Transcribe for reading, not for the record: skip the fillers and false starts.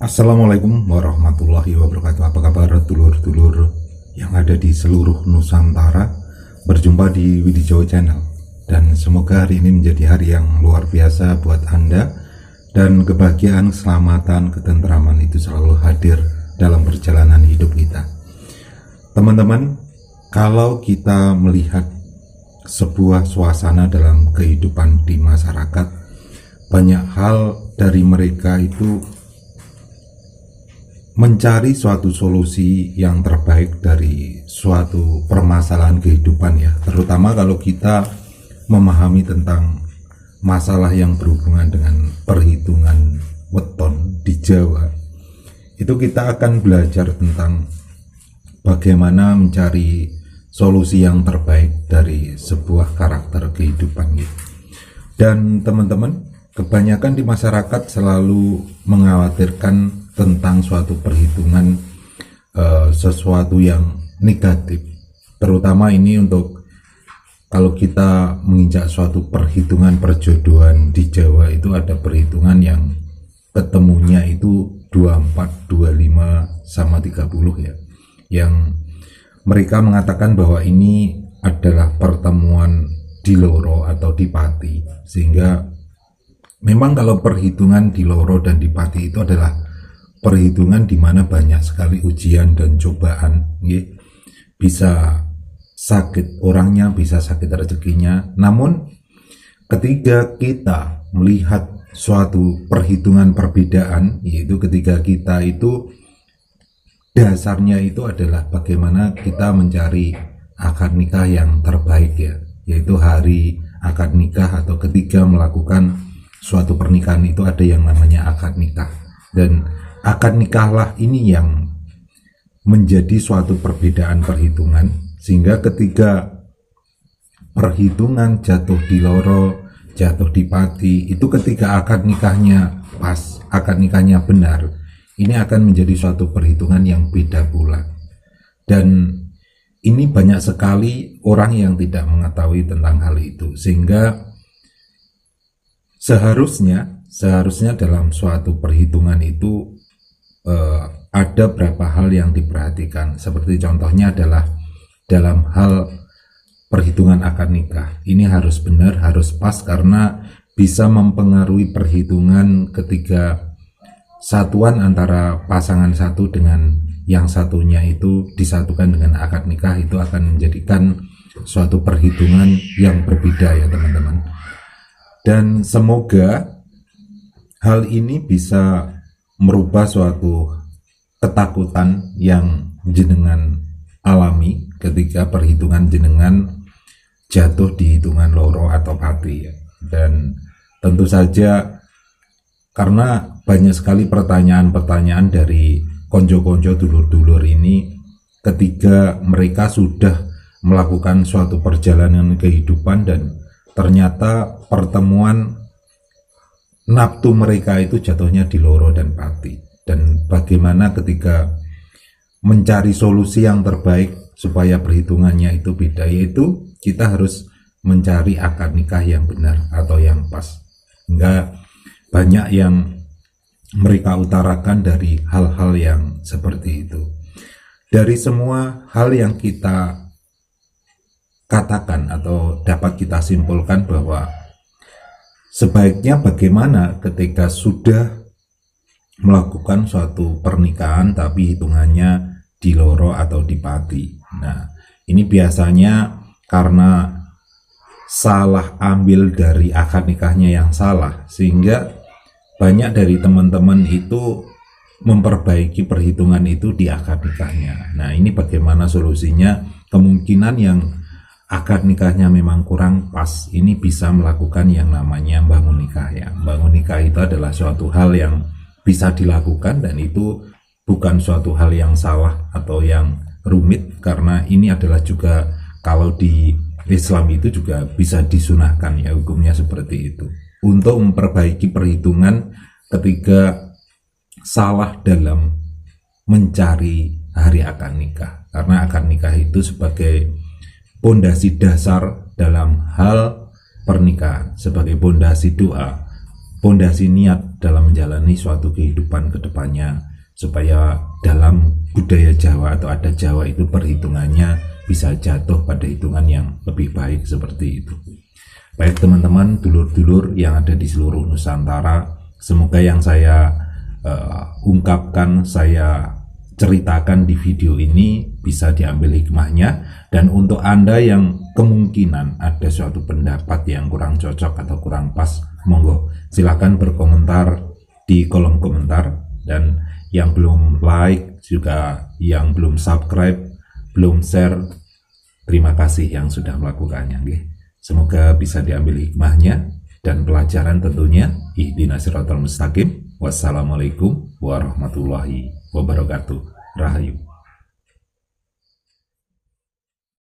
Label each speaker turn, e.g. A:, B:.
A: Assalamualaikum warahmatullahi wabarakatuh. Apa kabar dulur-dulur yang ada di seluruh Nusantara? Berjumpa di Widijawa Channel. Dan semoga hari ini menjadi hari yang luar biasa buat Anda. Dan kebahagiaan, keselamatan, ketentraman itu selalu hadir dalam perjalanan hidup kita. Teman-teman, kalau kita melihat sebuah suasana dalam kehidupan di masyarakat, banyak hal dari mereka itu mencari suatu solusi yang terbaik dari suatu permasalahan kehidupan ya, terutama kalau kita memahami tentang masalah yang berhubungan dengan perhitungan weton di Jawa. Itu kita akan belajar tentang bagaimana mencari solusi yang terbaik dari sebuah karakter kehidupan gitu. Dan teman-teman, kebanyakan di masyarakat selalu mengkhawatirkan tentang suatu perhitungan sesuatu yang negatif, terutama ini untuk kalau kita menginjak suatu perhitungan perjodohan di Jawa. Itu ada perhitungan yang ketemunya itu 24, 25 sama 30 ya, yang mereka mengatakan bahwa ini adalah pertemuan di loro atau di pati, sehingga memang kalau perhitungan di loro dan di pati itu adalah perhitungan di mana banyak sekali ujian dan cobaan, ya. Bisa sakit orangnya, bisa sakit rezekinya. Namun ketika kita melihat suatu perhitungan perbedaan, yaitu ketika kita itu dasarnya itu adalah bagaimana kita mencari akad nikah yang terbaik ya, yaitu hari akad nikah atau ketika melakukan suatu pernikahan itu ada yang namanya akad nikah. Dan akad nikahlah ini yang menjadi suatu perbedaan perhitungan, sehingga ketika perhitungan jatuh di loro, jatuh di pati, itu ketika akad nikahnya pas, akad nikahnya benar, ini akan menjadi suatu perhitungan yang beda pula. Dan ini banyak sekali orang yang tidak mengetahui tentang hal itu, sehingga seharusnya dalam suatu perhitungan itu ada beberapa hal yang diperhatikan. Seperti contohnya adalah dalam hal perhitungan akad nikah, ini harus benar, harus pas, karena bisa mempengaruhi perhitungan ketika satuan antara pasangan satu dengan yang satunya itu disatukan dengan akad nikah. Itu akan menjadikan suatu perhitungan yang berbeda ya teman-teman. Dan semoga hal ini bisa merubah suatu ketakutan yang jenengan alami ketika perhitungan jenengan jatuh di hitungan loro atau pati ya. Dan tentu saja karena banyak sekali pertanyaan-pertanyaan dari konco-konco dulur-dulur ini ketika mereka sudah melakukan suatu perjalanan kehidupan dan ternyata pertemuan nafsu mereka itu jatuhnya di loro dan pati. Dan bagaimana ketika mencari solusi yang terbaik supaya perhitungannya itu beda, yaitu kita harus mencari akad nikah yang benar atau yang pas. Hingga banyak yang mereka utarakan dari hal-hal yang seperti itu. Dari semua hal yang kita katakan atau dapat kita simpulkan bahwa sebaiknya bagaimana ketika sudah melakukan suatu pernikahan tapi hitungannya di loro atau di pati. Nah, ini biasanya karena salah ambil dari akad nikahnya yang salah, sehingga banyak dari teman-teman itu memperbaiki perhitungan itu di akad nikahnya. Nah, ini bagaimana solusinya? Kemungkinan yang akad nikahnya memang kurang pas, ini bisa melakukan yang namanya bangun nikah ya. Bangun nikah itu adalah suatu hal yang bisa dilakukan, dan itu bukan suatu hal yang salah atau yang rumit, karena ini adalah juga kalau di Islam itu juga bisa disunahkan ya, hukumnya seperti itu. Untuk memperbaiki perhitungan ketika salah dalam mencari hari akad nikah, karena akad nikah itu sebagai pondasi dasar dalam hal pernikahan, sebagai pondasi doa, pondasi niat dalam menjalani suatu kehidupan ke depannya, supaya dalam budaya Jawa atau adat Jawa itu perhitungannya bisa jatuh pada hitungan yang lebih baik seperti itu. Baik teman-teman, dulur-dulur yang ada di seluruh Nusantara, semoga yang saya ungkapkan, saya ceritakan di video ini bisa diambil hikmahnya. Dan untuk Anda yang kemungkinan ada suatu pendapat yang kurang cocok atau kurang pas, monggo silahkan berkomentar di kolom komentar. Dan yang belum like, juga yang belum subscribe, belum share, terima kasih yang sudah melakukannya. Semoga bisa diambil hikmahnya dan pelajaran tentunya. Ihdinas siratal mustaqim. Wassalamualaikum warahmatullahi wabarakatuh. Rahayu.